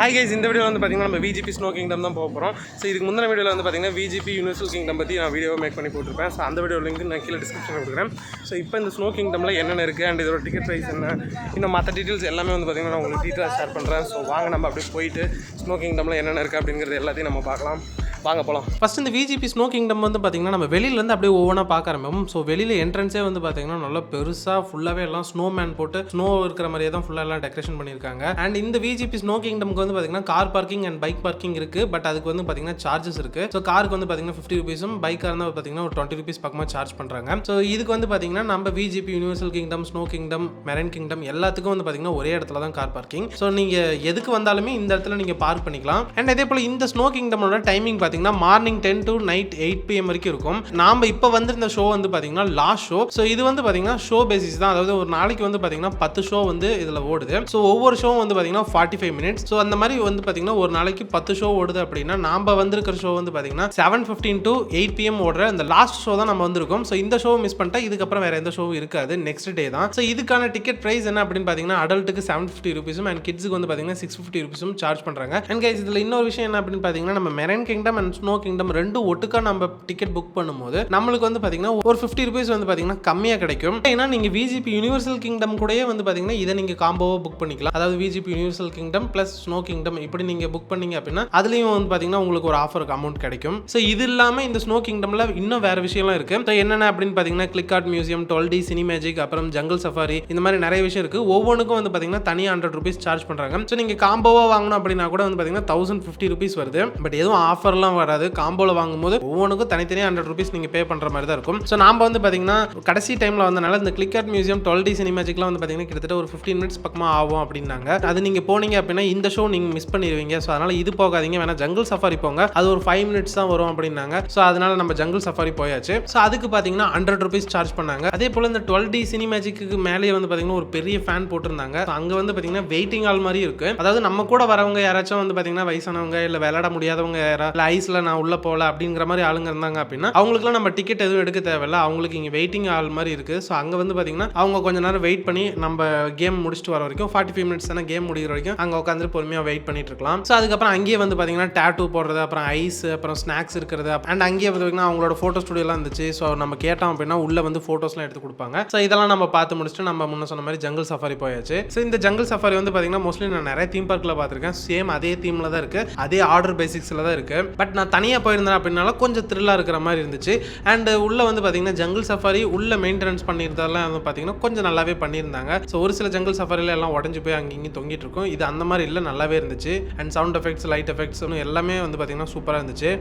Hi guys, இந்த வீடியோவில் வந்து பார்த்தீங்கன்னா நம்ம விஜிபி ஸ்னோ கிங்டம் தான் போக போகிறோம். ஸோ இதுக்கு முந்தின வீடியோவில் வந்து பார்த்தீங்கன்னா விஜிபி யூனிவர்சல் கிங்டம் பற்றி நான் வீடியோ மேக் பண்ணி போட்டிருப்பேன். ஸோ அந்த வீடியோ லிங்க் நான் கீழே டிஸ்கிரிப்ஷனில் கொடுக்குறேன். ஸோ இப்போ இந்த ஸ்னோ கிங்டமில் என்னென்ன இருக்குது அண்ட் இதோட டிக்கெட் ப்ரைஸ் என்ன, இன்னும் மற்ற டீட்டெயில்ஸ் எல்லாமே வந்து பார்த்தீங்கன்னா நான் உங்களுக்கு டீட்டெயிலாக ஷேர் பண்ணுறேன். ஸோ வாங்க நம்ம அப்படியே போயிட்டு ஸ்னோ கிங்டமில் என்னென்ன இருக்குது அப்படிங்கிறது எல்லாத்தையும் நம்ம பார்க்கலாம். வாங்க போகலாம். ஃபஸ்ட் இந்த விஜிபி ஸ்னோ கிங்டம் வந்து பார்த்தீங்கன்னா நம்ம வெளியிலேருந்து அப்படியே ஒவ்வொன்றா பார்க்க ஆரம்பிப்போம். ஸோ வெளியில் என்ட்ரன்ஸே வந்து பார்த்தீங்கன்னா நல்லா பெருசாக ஃபுல்லாகவே எல்லாம் ஸ்னோ மேன் போட்டு ஸ்னோ இருக்கிற மாதிரியே தான் ஃபுல்லாக எல்லாம் டெக்கரேஷன் பண்ணியிருக்காங்க. அண்ட் இந்த விஜிபி ஸ்னோ கிங்டம்க்கு வந்து பார்த்தீங்கன்னா car parking and bike parking இருக்குது. பட் அதுக்கு வந்து பார்த்தீங்கன்னா சார்ஜஸ் இருக்குது. ஸோ காருக்கு வந்து பார்த்தீங்கன்னா 50 ரூபீஸும், பைக்காக இருந்தால் பார்த்தீங்கன்னா ஒரு 20 ரூபீஸ் பக்கமாக சார்ஜ் பண்ணுறாங்க. ஸோ இதுக்கு வந்து பார்த்தீங்கன்னா நம்ம VGP universal kingdom, snow kingdom, marine kingdom எல்லாத்துக்கும் வந்து பார்த்தீங்கன்னா ஒரே இடத்துல தான் கார் பார்க்கிங். ஸோ நீங்கள் எதுக்கு வந்தாலுமே இந்த இடத்துல நீங்கள் பார்க் பண்ணிக்கலாம். அண்ட் அதே போல் இந்த ஸ்னோ கிங்டமோட டைமிங் பார்த்தீங்கன்னா மார்னிங் 10 to night 8 PM வரைக்கும் இருக்கும். நாம இப்போ வந்திருந்த ஷோ வந்து பார்த்தீங்கன்னா லாஸ்ட் ஷோ. ஸோ இது வந்து பார்த்தீங்கன்னா ஷோ பேசிஸ் தான். அதாவது ஒரு நாளைக்கு வந்து பார்த்தீங்கன்னா 10 ஷோ வந்து இதில் ஓடுது. ஸோ ஒவ்வொரு ஷோ வந்து பார்த்தீங்கன்னா 45 மினிட்ஸ். ஸோ அந்த மாதிரி வந்து பார்த்தீங்கன்னா ஒரு நாளைக்கு 10 ஷோ ஓடுது அப்படின்னா நாம வந்திருக்கிற ஷோ வந்து பார்த்தீங்கன்னா 7:15 to 8 PM ஓடுற அந்த லாஸ்ட் ஷோ தான் நம்ம வந்திருக்கோம். ஸோ இந்த ஷோ மிஸ் பண்ணிட்டா இதுக்கப்புறம் வேற எந்த ஷோவும் இருக்காது. நெக்ஸ்ட் டே தான். ஸோ இதுக்கான டிக்கெட் பிரைஸ் என்ன அப்படின்னு பார்த்தீங்கன்னா அடல்ட்டுக்கு 750 ரூபீஸும் அண்ட் கிட்ஸுக்கு வந்து பார்த்தீங்கன்னா 650 ரூபீஸும் சார்ஜ் பண்ணுறாங்க. அண்ட் கைஸ் இதில் இன்னொரு விஷயம் என்ன அப்படின்னு பார்த்தீங்கன்னா நம்ம marine kingdom and snow kingdom ரெண்டும் ஒட்டுக்கா நம்ம டிக்கெட் புக் பண்ணும்போது நம்மளுக்கு வந்து பார்த்தீங்கன்னா ஒரு 50 ரூபீஸ் வந்து பார்த்தீங்கன்னா கம்மியாக கிடைக்கும். ஏன்னா நீங்கள் விஜிபி யூனிவர்சல் கிங்டம் கூடயே வந்து பார்த்தீங்கன்னா இதை நீங்கள் காம்போவாக புக் பண்ணிக்கலாம். அதாவது VGP universal kingdom plus snow kingdom இப்படி நீங்கள் புக் பண்ணீங்க அப்படின்னா அதுலேயும் வந்து பார்த்தீங்கன்னா உங்களுக்கு ஒரு ஆஃபருக்கு அமௌண்ட் கிடைக்கும். ஸோ இது இல்லாமல் இந்த ஸ்னோ கிங்டமில் இன்னும் வேறு விஷயம்லாம் இருக்குது. ஸோ என்னென்ன அப்படின்னு பார்த்தீங்கன்னா click art museum, 12D cine magic, அப்புறம் ஜங்கல் சஃபாரி, இந்த மாதிரி நிறைய விஷயம் இருக்குது. ஒவ்வொன்றுக்கும் வந்து பார்த்தீங்கன்னா தனியாக 100 ரூபீஸ் சார்ஜ் பண்ணுறாங்க. ஸோ நீங்கள் காம்போவாக வாங்கணும் அப்படின்னா கூட வந்து பார்த்தீங்கன்னா 1050 ரூபீஸ் வருது. பட் எதுவும் ஆஃபர்லாம் வராது. காம்போவில் வாங்கும்போது ஒவ்வொன்றுக்கும் தனித்தனியாக 100 ரூபீஸ் நீங்கள் பே பண்ணுற மாதிரி தான் இருக்கும். ஸோ நாம் வந்து பார்த்தீங்கன்னா கடைசி டைமில் வந்தனால இந்த click art museum, 12D cine மேஜிக்லாம் வந்து பார்த்தீங்கன்னா கிட்டத்தட்ட ஒரு 15 மினிட்ஸ் பக்கமாக ஆகும் அப்படின்னாங்க. அது நீங்கள் போனீங்க அப்படின்னா இந்த ஷோ நீங்கள் மிஸ் பண்ணிடுவீங்க. ஸோ அதனால் இது போகாதீங்க, வேணா ஜங்கல் சஃபாரி போங்க, அது ஒரு 5 மினிட்ஸ் தான் வரும் அப்படின்னாங்க. ஸோ அதனால் நம்ம ஜங்கல் சஃபாரி போயாச்சு. ஸோ அதுக்கு பார்த்தீங்கன்னா 100 ரூபீஸ் சார்ஜ் பண்ணாங்க. அதே போல் இந்த 12D சினி மேஜிக்கு மேலேயே வந்து பார்த்தீங்கன்னா ஒரு பெரிய ஃபேன் போட்டிருந்தாங்க. அங்கே வந்து பார்த்தீங்கன்னா வெயிட்டிங் ஹால் மாதிரி இருக்கு. அதாவது நம்ம கூட வரவங்க யாராச்சும் வந்து பார்த்தீங்கன்னா வயசானவங்க இல்லை விளையாட முடியாதவங்க யாராவது ஐஸில் நான் உள்ள போகல அப்படிங்கிற மாதிரி ஆளுங்க இருந்தாங்க அப்படின்னா அவங்களுக்குலாம் நம்ம டிக்கெட் எதுவும் எடுக்க தேவையில்ல. அவங்களுக்கு இங்கே வெயிட்டிங் ஹால் மாதிரி இருக்குது. ஸோ அங்கே வந்து பார்த்தீங்கன்னா அவங்க கொஞ்ச நேரம் வெயிட் பண்ணி நம்ம கேம் முடிச்சுட்டு வர வரைக்கும் 45 மினிட்ஸ் தானே கேம் முடிகிற வரைக்கும் அங்கே உட்காந்து பொறுமையாக வெயிட் பண்ணிட்டு இருக்கலாம். ஸோ அதுக்கப்புறம் அங்கேயே வந்து பார்த்தீங்கன்னா டேட்டூ போடுறது, அப்புறம் ஐஸ், அப்புறம் ஸ்நாக்ஸ் இருக்கிறது, அண்ட் அங்கேயே வந்து பார்த்தீங்கன்னா அவங்களோட ஃபோட்டோ ஸ்டுடியோலாம் இருந்துச்சு. ஸோ நம்ம கேட்டோம் அப்படின்னா உள்ள வந்து ஃபோட்டோஸ்லாம் எடுத்து கொடுப்பாங்க. ஸோ இதெல்லாம் நம்ம பார்த்து முடிச்சுட்டு நம்ம முன்ன சொன்ன மாதிரி ஜங்கல் சஃபாரி போயாச்சு. ஸோ இந்த ஜங்கல் சஃபாரி வந்து பார்த்தீங்கன்னா மோஸ்ட்லி நான் நிறைய தீம் பார்க்கில் பார்த்துருக்கேன். சேம் அதே தீமில் தான் இருக்குது, அதே ஆர்டர் பேசிக்ஸில் தான் இருக்குது. பட் நான் தனியாக போயிருந்தேன் அப்படின்னால கொஞ்சம் த்ரில்லாக இருக்கிற மாதிரி இருந்துச்சு. அண்ட் உள்ளே வந்து பார்த்தீங்கன்னா ஜங்கல் சஃபாரி உள்ள மெயின்டெனன்ஸ் பண்ணியிருந்ததெல்லாம் வந்து பார்த்தீங்கன்னா கொஞ்சம் நல்லாவே பண்ணியிருந்தாங்க. ஸோ ஒரு சில ஜங்கல் சஃபாரியில் எல்லாம் உடஞ்சி போய் அங்கேயும் தொங்கிட்டு இருக்கும். இது அந்த மாதிரி இல்லை, நல்லாவே இருந்துச்சு. And sound effects, light effects எல்லாமே வந்து பார்த்தீங்கன்னா சூப்பராக இருந்துச்சு.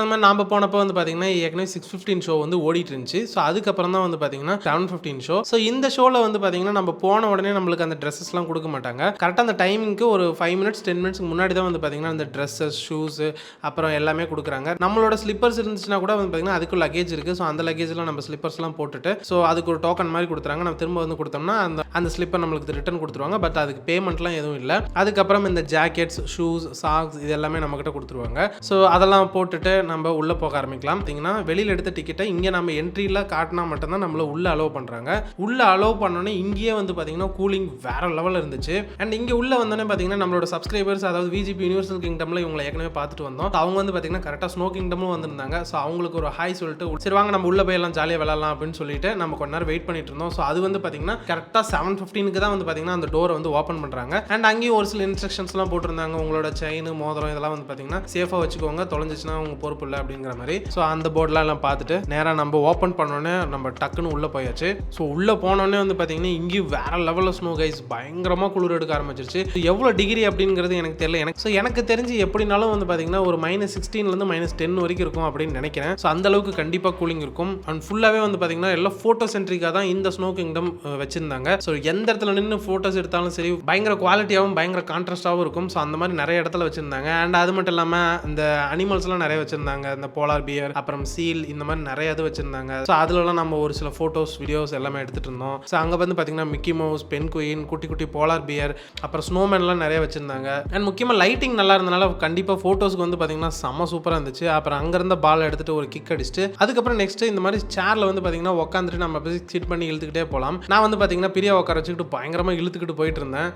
அந்த மாதிரி நாம் போனப்போ வந்து பார்த்தீங்கன்னா ஏற்கனவே 6:15 ஷோ வந்து ஓடிட்டு இருந்துச்சு. ஸோ அதுக்கப்புறம் தான் வந்து பார்த்தீங்கன்னா 7:15 ஷோ. ஸோ இந்த ஷோவில் வந்து பார்த்தீங்கன்னா நம்ம போன உடனே நம்மளுக்கு அந்த ட்ரெஸ்ஸஸ்லாம் கொடுக்க மாட்டாங்க. கரெக்டாக அந்த டைமிங்க்கு ஒரு 5 மினிட்ஸ் 10 மினிட்ஸ்க்கு முன்னாடி தான் வந்து பார்த்தீங்கன்னா அந்த ட்ரெஸ்ஸஸ், ஷூஸு, அப்புறம் எல்லாமே கொடுக்குறாங்க. நம்மளோட ஸ்லிப்பர்ஸ் இருந்துச்சுன்னா கூட வந்து பார்த்தீங்கன்னா அதுக்கு லக்கேஜ் இருக்குது. ஸோ அந்த லக்கேஜில் நம்ம ஸ்லிப்பர்ஸ்லாம் போட்டுட்டு ஸோ அதுக்கு ஒரு டோக்கன் மாதிரி கொடுத்துறாங்க. நம்ம திரும்ப வந்து கொடுத்தோம்னா அந்த ஸ்லிப்பர் நம்மளுக்கு ரிட்டர்ன் கொடுத்துருவாங்க. பட் அதுக்கு பேமெண்ட்லாம் எதுவும் இல்லை. அதுக்கப்புறம் இந்த ஜாக்கெட்ஸ், ஷூஸ், சாக்ஸ் இது எல்லாமே நம்மகிட்ட கொடுத்துருவாங்க. ஸோ அதெல்லாம் போட்டுட்டு நம்ம உள்ளே போக ஆரம்பிக்கலாம். பார்த்தீங்கன்னா வெளியில் எடுத்த டிக்கெட்டை இங்கே நம்ம என்ட்ரியில் காட்டினா மட்டும்தான் நம்மளை உள்ளே அலோவ் பண்ணுறாங்க. உள்ளே அலோவ் பண்ணோன்னே இங்கேயே வந்து பார்த்தீங்கன்னா கூலிங் வேறு லெவலில் இருந்துச்சு. அண்ட் இங்கே உள்ளே வந்தோடனே பார்த்தீங்கன்னா நம்மளோட சப்ஸ்கிரைபர்ஸ், அதாவது விஜிபி யூனிவர்சல் கிங்டமில் இவங்களை ஏற்கனவே பார்த்துட்டு வந்தோம். அவங்க வந்து பார்த்தீங்கன்னா கரெக்டாக ஸ்னோ கிங்டமும் வந்திருந்தாங்க. ஸோ அவங்களுக்கு ஒரு ஹாய் சொல்லிட்டு சரி வாங்க நம்ம உள்ளே போய் எல்லாம் ஜாலியாக விளாட்லாம் அப்படின்னு சொல்லிட்டு நம்ம கொஞ்ச நேரம் வெயிட் பண்ணிட்டு இருந்தோம். ஸோ அது வந்து பார்த்தீங்கன்னா கரெக்டாக 7:15 தான் வந்து பார்த்தீங்கன்னா அந்த டோரை வந்து ஓப்பன் பண்ணுறாங்க. அண்ட் அங்கேயும் ஒரு சில இன்ஸ்ட்ரக்ஷன்ஸ்லாம் போட்டிருந்தாங்க. உங்களோட செயின், மோதிரம் இதெல்லாம் வந்து பார்த்தீங்கன்னா சேஃபாக வச்சுக்கோங்க, தொலைஞ்சிச்சுன்னா உங்கள் பொறுப்பு இல்லை அப்படிங்கிற மாதிரி. ஸோ அந்த போர்டெலாம் எல்லாம் பார்த்துட்டு நேராக நம்ம ஓப்பன் பண்ணோன்னே நம்ம டக்குன்னு உள்ளே போயாச்சு. ஸோ உள்ளே போனோடனே வந்து பார்த்தீங்கன்னா இங்கேயும் வேற லெவலில் ஸ்னோ கைஸ் பயங்கரமாக குளிர் எடுக்க ஆரம்பிச்சிருச்சு. எவ்வளோ டிகிரி அப்படிங்கிறது எனக்கு தெரியல. எனக்கு தெரிஞ்சு எப்படினாலும் வந்து பார்த்தீங்கன்னா ஒரு -16லேருந்து -10 வரைக்கும் இருக்கும் அப்படின்னு நினைக்கிறேன். ஸோ அந்த அளவுக்கு கண்டிப்பாக கூலிங் இருக்கும். அண்ட் ஃபுல்லாகவே வந்து பார்த்தீங்கன்னா எல்லாம் ஃபோட்டோ சென்ட்ரிக்காக தான் இந்த ஸ்னோ கிங்டம் வச்சிருந்தாங்க. ஸோ எந்த இடத்துல நின்று ஃபோட்டோஸ் எடுத்தாலும் சரி பயங்கர குவாலிட்டியாகவும் பயங்கர கான்ட்ராஸ்டாகவும் இருக்கும். ஸோ அந்த மாதிரி நிறைய இடத்துல வச்சிருந்தாங்க. அண்ட் அது மட்டும் இல்லாமல் இந்த அனிமல்ஸ்லாம் நிறைய வச்சிருந்தாங்க. இந்த போலார் பியர், அப்புறம் சீல், இந்த மாதிரி நிறைய இது வச்சிருந்தாங்க. ஸோ அதுலலாம் நம்ம ஒரு சில ஃபோட்டோஸ், வீடியோஸ் எல்லாமே எடுத்துட்டு இருந்தோம். ஸோ அங்கே வந்து பார்த்தீங்கன்னா மிக்கி மவுஸ், பென் குயின், குட்டி குட்டி போலார் பியர், அப்புறம் ஸ்னோமேன்லாம் நிறைய வச்சிருந்தாங்க. அண்ட் முக்கியமாக லைட்டிங் நல்லா இருந்தனால கண்டிப்பாக ஃபோட்டோஸ்க்கு வந்து பார்த்தீங்கன்னா செம்ம சூப்பராக இருந்துச்சு. அப்புறம் அங்கேருந்த பால் எடுத்துட்டு ஒரு கிக் அடிச்சுட்டு அதுக்கப்புறம் நெக்ஸ்ட் இந்த மாதிரி சேர்ல வந்து பார்த்தீங்கன்னா உட்காந்துட்டு நம்ம சிட் பண்ணி இழுத்துக்கிட்டே போகலாம். நான் வந்து பார்த்தீங்கன்னா பிரியா உட்கார வச்சுக்கிட்டு பயங்கரமாக இழுத்துக்கிட்டு போயிட்டு இருந்தேன்.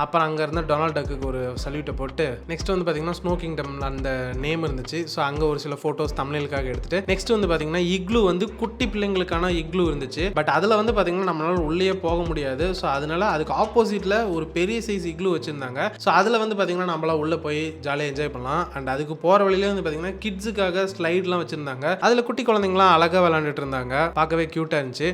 அப்புறம் அங்கே இருந்த டொனால்ட் டக்குக்கு ஒரு சல்யூட்டை போட்டு நெக்ஸ்ட் வந்து பார்த்தீங்கன்னா ஸ்னோ கிங்டம் அந்த நேம் இருந்துச்சு. ஸோ அங்கே ஒரு சில ஃபோட்டோஸ் தமிழுக்காக எடுத்துட்டு நெக்ஸ்ட் வந்து பார்த்தீங்கன்னா இக்லூ வந்து குட்டி பிள்ளைங்களுக்கான இக்லூ இருந்துச்சு. பட் அதில் வந்து பார்த்தீங்கன்னா நம்மளால உள்ளே போக முடியாது. ஸோ அதனால அதுக்கு ஆப்போசிட்டில் ஒரு பெரிய சைஸ் இக்லூ வச்சுருந்தாங்க. ஸோ அதில் வந்து பார்த்தீங்கன்னா நம்மளால் உள்ளே போய் ஜாலியாக என்ஜாய் பண்ணலாம். அண்ட் அதுக்கு போகிற வழியிலே வந்து பார்த்தீங்கன்னா கிட்ஸுக்காக ஸ்லைட்லாம் வச்சுருந்தாங்க. அதில் குட்டி குழந்தைங்களாம் அழகாக விளாண்டுட்டு இருந்தாங்க. பார்க்கவே க்யூட்டாக இருந்துச்சு.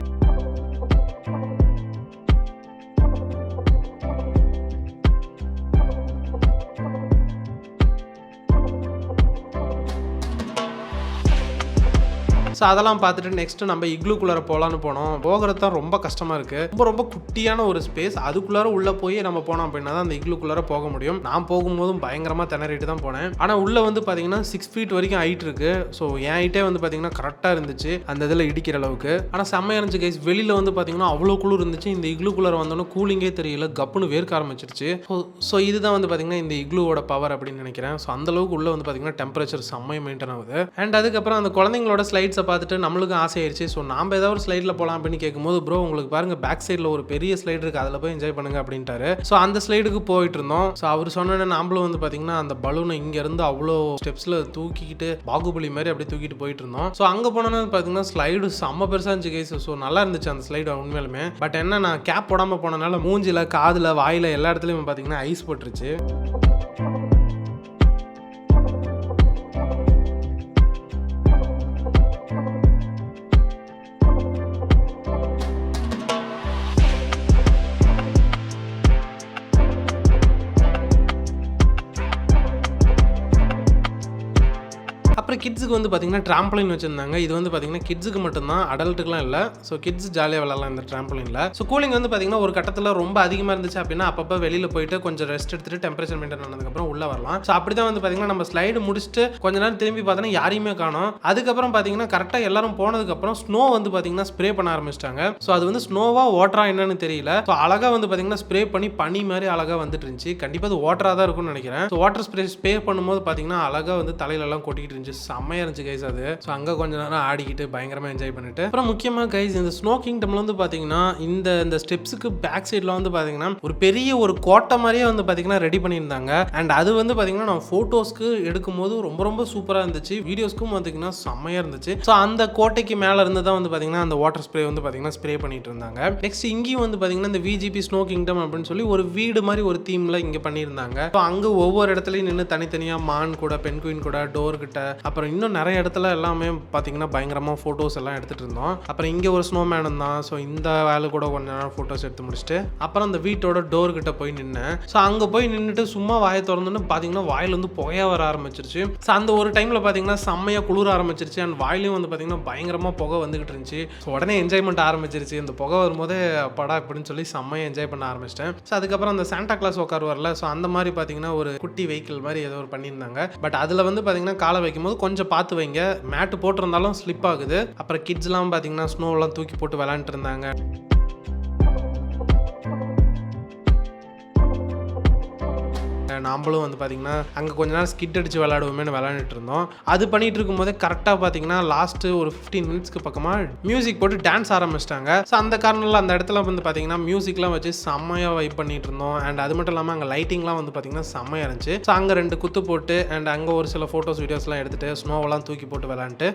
ஸோ அதெல்லாம் பார்த்துட்டு நெக்ஸ்ட்டு நம்ம இக்லூக்குள்ளார போகலான்னு போனோம். போகிறது தான் ரொம்ப கஷ்டமாக இருக்குது. ரொம்ப ரொம்ப குட்டியான ஒரு ஸ்பேஸ். அதுக்குள்ளார உள்ளே போய் நம்ம போனோம் அப்படின்னா தான் அந்த இக்லூக்குள்ளார போக முடியும். நான் போகும்போதும் பயங்கரமாக திணறிட்டு தான் போனேன். ஆனால் உள்ளே வந்து பார்த்தீங்கன்னா 6 ஃபீட் வரைக்கும் ஹைட் இருக்குது. ஸோ என் ஹைட்டே வந்து பார்த்தீங்கன்னா கரெக்டாக இருந்துச்சு அந்த இதில் இடிக்கிற அளவுக்கு. ஆனால் செம்மையாக இருந்துச்சு கைஸ். வெளியில் வந்து பார்த்தீங்கன்னா அவ்வளோ குளிர் இருந்துச்சு. இந்த இக்லூக்குள்ளார வந்தோன்னா கூலிங்கே தெரியல, கப்புன்னு வேர்க்க ஆரம்பிச்சிருச்சு. ஸோ இதுதான் வந்து பார்த்தீங்கன்னா இந்த இக்லூவோட பவர் அப்படின்னு நினைக்கிறேன். ஸோ அந்தளவுக்கு உள்ளே வந்து பார்த்தீங்கன்னா டெம்பரேச்சர் செம்மையாக மெயின்டைன் ஆகுது. அண்ட் அதுக்கப்புறம் அந்த குழந்தைங்களோட ஸ்லைட்ஸை பார்த்துட்டு நம்மளுக்கும் ஆசையாயிருச்சு. ஸோ நாம் ஏதாவது ஒரு ஸ்லைடில் போகலாம் அப்படின்னு கேட்கும்போது ப்ரோ உங்களுக்கு பாருங்கள் பேக் சைடில் ஒரு பெரிய ஸ்லைடு இருக்குது, அதில் போய் என்ஜாய் பண்ணுங்க அப்படின்ட்டாரு. ஸோ அந்த ஸ்லைடுக்கு போயிட்டு இருந்தோம். ஸோ அவர் சொன்னோன்னே நாமளும் வந்து பார்த்தீங்கன்னா அந்த பலூனை இங்கேருந்து அவ்வளோ ஸ்டெப்ஸில் தூக்கிக்கிட்டு பாகுபலி மாதிரி அப்படியே தூக்கிட்டு போயிட்டு இருந்தோம். ஸோ அங்கே போனோன்னு பார்த்தீங்கன்னா ஸ்லைடு செம்ம பெருசாக இருந்துச்சு கைஸ். ஸோ நல்லா இருந்துச்சு அந்த ஸ்லைடு உண்மையிலுமே. பட் என்ன நான் கேப் போடாமல் போனனால மூஞ்சில், காதில், வாயில் எல்லா இடத்துலையும் பார்த்தீங்கன்னா ஐஸ் போட்டுருச்சு. அப்புறம் கிட்ஸுக்கு வந்து பார்த்தீங்கன்னா ட்ராம்பலின் வச்சுருந்தாங்க. இது வந்து பார்த்தீங்கன்னா கிட்ஸுக்கு மட்டும்தான், அடல்ட்டுக்குலாம் இல்லை. ஸோ கிட்ஸ் ஜாலியாக விளாட்லாம் இந்த ட்ராம்பலினில். ஸோ கூலிங் வந்து பார்த்தீங்கன்னா ஒரு கட்டத்தில் ரொம்ப அதிகமாக இருந்துச்சு அப்படின்னா அப்பப்போ வெளியில் போயிட்டு கொஞ்சம் ரெஸ்ட் எடுத்துட்டு டெம்பரேச்சர் மெயின்டைன் ஆனதுக்கப்புறம் உள்ளே வரலாம். ஸோ அப்படி தான் வந்து பார்த்தீங்கன்னா நம்ம ஸ்லைடு முடிச்சுட்டு கொஞ்ச நேரம் திரும்பி பார்த்தோன்னா யாரையுமே காணோம். அதுக்கப்புறம் பார்த்தீங்கன்னா கரெக்டாக எல்லாரும் போனதுக்கப்புறம் ஸ்னோ வந்து பார்த்தீங்கன்னா ஸ்ப்ரே பண்ண ஆரம்பிச்சிட்டாங்க. ஸோ அது வந்து ஸ்னோவா வாட்டரா என்னன்னு தெரியல. ஸோ அழகாக வந்து பார்த்தீங்கன்னா ஸ்ப்ரே பண்ணி பனி மாதிரி அழகாக வந்துட்டு இருந்துச்சு. கண்டிப்பாக அது வாட்டராக தான் இருக்கும்னு நினைக்கிறேன். ஸோ வாட்டர் ஸ்ப்ரே பண்ணும்போது பார்த்தீங்கன்னா அழகாக வந்து தலையிலலாம் கொட்டிக்கிட்டு இருந்துச்சு. செம்மையாக இருந்துச்சு கைஸ் அது. ஸோ அங்கே கொஞ்ச நேரம் ஆடிக்கிட்டு பயங்கரமாக என்ஜாய் பண்ணிட்டு அப்புறம் முக்கியமாக கைஸ் இந்த ஸ்னோ கிங்டம்ல வந்து பார்த்தீங்கன்னா இந்த ஸ்டெப்ஸுக்கு பேக் சைடில் வந்து பார்த்தீங்கன்னா ஒரு பெரிய ஒரு கோட்டை மாதிரியே வந்து பார்த்தீங்கன்னா ரெடி பண்ணியிருந்தாங்க. அண்ட் அது வந்து பார்த்தீங்கன்னா நான் ஃபோட்டோஸ்க்கு எடுக்கும்போது ரொம்ப ரொம்ப சூப்பராக இருந்துச்சு. வீடியோஸ்க்கும் பார்த்தீங்கன்னா செம்மையாக இருந்துச்சு. ஸோ அந்த கோட்டைக்கு மேலே இருந்து தான் வந்து பார்த்தீங்கன்னா அந்த வாட்டர் ஸ்ப்ரே வந்து பார்த்தீங்கன்னா ஸ்ப்ரே பண்ணிட்டு இருந்தாங்க. நெக்ஸ்ட் இங்கேயும் வந்து பார்த்தீங்கன்னா இந்த விஜிபி ஸ்னோ கிங்டம் அப்படின்னு சொல்லி ஒரு வீடு மாதிரி ஒரு தீம்ல இங்கே பண்ணியிருந்தாங்க. ஸோ அங்கே ஒவ்வொரு இடத்துலையும் நின்று தனித்தனியாக மான் கூட, பென்குயின் கூட, டோர் கிட்ட, அப்புறம் இன்னும் இன்னும் நிறைய இடத்துல எல்லாமே பார்த்தீங்கன்னா பயங்கரமாக ஃபோட்டோஸ் எல்லாம் எடுத்துகிட்டு இருந்தோம். அப்புறம் இங்கே ஒரு ஸ்னோமேன் இருந்தான். ஸோ இந்த வேலை கூட கொஞ்ச நேரம் ஃபோட்டோஸ் எடுத்து முடிச்சுட்டு அப்புறம் அந்த வீட்டோட டோர்கிட்ட போய் நின்னேன். ஸோ அங்கே போய் நின்றுட்டு சும்மா வாயை திறந்துன்னு பார்த்தீங்கன்னா வாயில் வந்து புகையா வர ஆரம்பிச்சிருச்சு. ஸோ அந்த ஒரு டைமில் பார்த்தீங்கன்னா செம்மையாக குளிர ஆரம்பிச்சிருச்சு. அண்ட் வாயிலையும் வந்து பார்த்தீங்கன்னா பயங்கரமாக புகை வந்துகிட்டு இருந்துச்சு. ஸோ உடனே என்ஜாய்மெண்ட் ஆரம்பிச்சிருச்சு. இந்த புகை வரும்போதே படா இப்படின்னு சொல்லி செம்மையாக என்ஜாய் பண்ண ஆரம்பிச்சிட்டேன். ஸோ அதுக்கப்புறம் அந்த சாண்டா கிளாஸ் உட்காருவார்ல, ஸோ அந்த மாதிரி பார்த்தீங்கன்னா ஒரு குட்டி வெஹிக்கிள் மாதிரி ஏதோ ஒரு பண்ணியிருந்தாங்க. பட் அதில் வந்து பார்த்தீங்கன்னா காலை வைக்கும்போது கொஞ்சம் பார்த்து வைங்க, மேட்டு போட்டிருந்தாலும் ஸ்லிப் ஆகுது. அப்புறம் கிட்ஸ்லாம் பார்த்தீங்கன்னா ஸ்னோவெல்லாம் தூக்கி போட்டு விளையாண்டுட்டு இருந்தாங்க. நாம்பளும் வந்து பார்த்தீங்கன்னா அங்கே கொஞ்ச நேரம் ஸ்கிட் அடித்து விளையாடுவோமேனு விளையாண்டுட்டு இருந்தோம். அது பண்ணிட்டு இருக்கும்போதே கரெக்டாக பார்த்தீங்கன்னா லாஸ்ட்டு ஒரு 15 மினிட்ஸ்க்கு பக்கமாக மியூசிக் போட்டு டான்ஸ் ஆரம்பிச்சிட்டாங்க. ஸோ அந்த காரணத்தில் அந்த இடத்துல வந்து பார்த்தீங்கன்னா மியூசிக்லாம் வச்சு செம்மையாக வைப் பண்ணிட்டு இருந்தோம். அண்ட் அது மட்டும் இல்லாமல் அங்கே லைட்டிங்லாம் வந்து பார்த்தீங்கன்னா செம்மையாக இருந்துச்சு. ஸோ அங்கே 2 குத்து போட்டு அண்ட் அங்கே ஒரு சில ஃபோட்டோஸ் வீடியோஸ்லாம் எடுத்துகிட்டு ஸ்னோவெல்லாம் தூக்கி போட்டு விளையாண்டுட்டு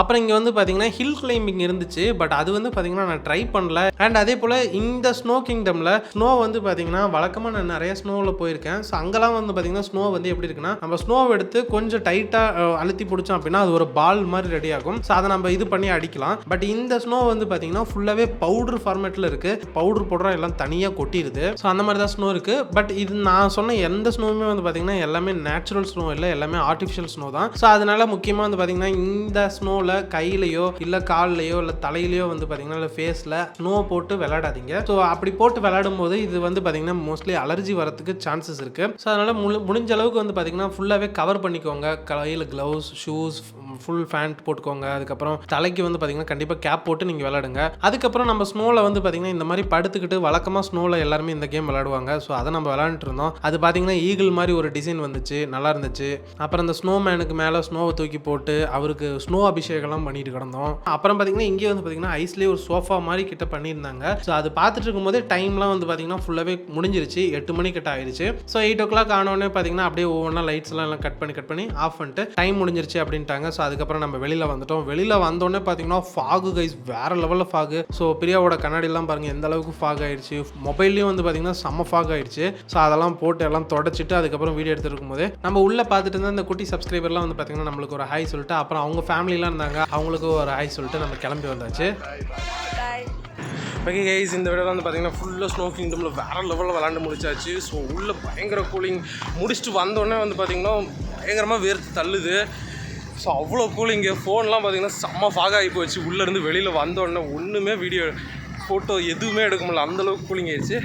அப்புறம் இங்கே வந்து பார்த்தீங்கன்னா ஹில் கிளைம்பிங் இருந்துச்சு. பட் அது வந்து பார்த்தீங்கன்னா நான் ட்ரை பண்ணல. அண்ட் அதே போல் இந்த ஸ்னோ கிங்டமில் ஸ்னோ வந்து பார்த்தீங்கன்னா வழக்கமாக நான் நிறைய ஸ்னோவில் போயிருக்கேன். ஸோ அங்கெல்லாம் வந்து பார்த்தீங்கன்னா ஸ்னோ வந்து எப்படி இருக்குன்னா, நம்ம ஸ்னோவை எடுத்து கொஞ்சம் டைட்டாக அழுத்தி பிடிச்சோம் அப்படின்னா அது ஒரு பால் மாதிரி ரெடி ஆகும். ஸோ அதை நம்ம இது பண்ணி அடிக்கலாம். பட் இந்த ஸ்னோ வந்து பார்த்தீங்கன்னா ஃபுல்லாகவே பவுடர் ஃபார்மேட்டில் இருக்குது. பவுடர் போடுற எல்லாம் தனியாக கொட்டிடுது. ஸோ அந்த மாதிரி தான் ஸ்னோ இருக்குது. பட் இது நான் சொன்ன எந்த ஸ்னோவுமே வந்து பார்த்தீங்கன்னா எல்லாமே நேச்சுரல் ஸ்னோ இல்லை, எல்லாமே ஆர்டிஃபிஷியல் ஸ்னோ தான். ஸோ அதனால முக்கியமாக வந்து பார்த்தீங்கன்னா இந்த ஸ்னோவில் கையிலையோ இல்லை கால்லையோ இல்லை தலையிலையோ வந்து பார்த்தீங்கன்னா இல்லை ஃபேஸில் ஸ்னோ போட்டு விளையாடாதீங்க. ஸோ அப்படி போட்டு விளையாடும் போது இது வந்து பார்த்தீங்கன்னா மோஸ்ட்லி அலர்ஜி வரதுக்கு சான்சஸ் இருக்குது. ஸோ அதனால் முடிஞ்ச அளவுக்கு வந்து பார்த்தீங்கன்னா ஃபுல்லாகவே கவர் பண்ணிக்கோங்க. கையில் க்ளவுஸ், ஷூஸ், ஃபுல் ஃபேண்ட் போட்டுக்கோங்க. அதுக்கப்புறம் தலைக்கு வந்து பார்த்தீங்கன்னா கண்டிப்பாக கேப் போட்டு நீங்கள் விளையாடுங்க. அதுக்கப்புறம் நம்ம ஸ்னோவில் வந்து பார்த்தீங்கன்னா இந்த மாதிரி படுத்துக்கிட்டு வழக்கமாக ஸ்னோவில் எல்லாருமே இந்த கேம் விளையாடுவாங்க. ஸோ அதை நம்ம விளையாண்டுட்டு இருந்தோம். அது பார்த்தீங்கன்னா ஈகிள் மாதிரி ஒரு டிசைன் வந்துச்சு, நல்லா இருந்துச்சு. அப்புறம் அந்த ஸ்னோமேனுக்கு மேலே ஸ்னோவை தூக்கி போட்டு அவருக்கு ஸ்னோ அபிஷேகம்லாம் பண்ணிட்டு கிடந்தோம். அப்புறம் பார்த்தீங்கன்னா இங்கே வந்து பார்த்தீங்கன்னா ஐஸ்லேயே ஒரு சோஃபா மாதிரி கிட்ட பண்ணியிருந்தாங்க. ஸோ அது பார்த்துட்டு இருக்கும்போதே டைம்லாம் வந்து பார்த்தீங்கன்னா ஃபுல்லாகவே முடிஞ்சிருச்சு. 8 மணி கிட்ட ஆயிடுச்சு. ஸோ 8 o'clock ஆனோடனே பார்த்தீங்கன்னா அப்படியே ஒவ்வொன்றா லைட்ஸ்லாம் கட் பண்ணி ஆஃப் பண்ணிட்டு டைம் முடிஞ்சிருச்சு அப்படின்ட்டாங்க. ஸோ அதுக்கப்புறம் நம்ம வெளியில் வந்துட்டோம். வெளியில் வந்தோடனே பார்த்தீங்கன்னா ஃபாகு கைஸ், வேற லெவலில் ஃபாகு. ஸோ பிரியாவோட கண்ணாடிலாம் பாருங்கள் எந்த அளவுக்கு ஃபாக் ஆயிடுச்சு. மொபைல்லையும் வந்து பார்த்தீங்கன்னா செம்ம ஃபாக் ஆயிடுச்சு. ஸோ அதெல்லாம் போட்டு எல்லாம் தொடச்சிட்டு அதுக்கப்புறம் வீடியோ எடுத்துட்டு இருக்கும்போது நம்ம உள்ளே பார்த்துட்டு இருந்தால் இந்த குட்டி சப்ஸ்கிரைபர்லாம் வந்து பார்த்தீங்கன்னா நம்மளுக்கு ஒரு ஹாய் சொல்லிட்டு அப்புறம் அவங்க ஃபேமிலிலாம் இருந்தாங்க, அவங்களுக்கு ஒரு ஹாய் சொல்லிட்டு நம்ம கிளம்பி வந்தாச்சு. ஓகே கைஸ், இந்த வீடியோவில் வந்து பார்த்தீங்கன்னா ஃபுல்லாக ஸ்னோ கிங்டமில் வேறு லெவலில் விளாண்டு முடிச்சாச்சு. ஸோ உள்ளே பயங்கர கூலிங் முடிச்சுட்டு வந்தோடனே வந்து பார்த்திங்கன்னா பயங்கரமாக வேர்த்து தள்ளுது. ஸோ அவ்வளோ கூலிங்கு. ஃபோன்லாம் பார்த்திங்கன்னா செம்ம ஃபாக் ஆகி போச்சு. உள்ளேருந்து வெளியில் வந்தோடனே ஒன்றுமே வீடியோ ஃபோட்டோ எதுவுமே எடுக்க முடியல, அந்தளவுக்கு கூலிங் ஆயிடுச்சு.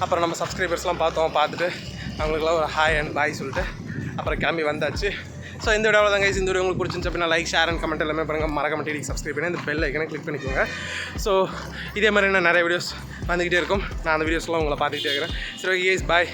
அப்புறம் நம்ம சப்ஸ்கிரைபர்ஸ்லாம் பார்த்துட்டு அவங்களுக்குலாம் ஒரு ஹாய் அண்ட் பாய் சொல்லிட்டு அப்புறம் கிளம்பி வந்தாச்சு. ஸோ இந்த வீடியோவில் தான் கைஸ், இந்த வீடியோ உங்களுக்கு பிடிச்சிருந்துச்சு அப்படின்னா லைக், ஷேர் அண்ட் கமெண்ட் எல்லாமே பண்ணுங்கள். மறக்காம டிவிக்கு சப்ஸ்கிரைப் பண்ணி இந்த பெல் ஐக்கனை கிளிக் பண்ணிக்கோங்க. ஸோ இதே மாதிரி நான் நிறைய வீடியோஸ் வந்துக்கிட்டே இருக்கும். நான் அந்த வீடியோஸ்லாம் உங்களை பார்த்துக்கிட்டே இருக்கிறேன். சரி ஓகே கைஸ், பாய்.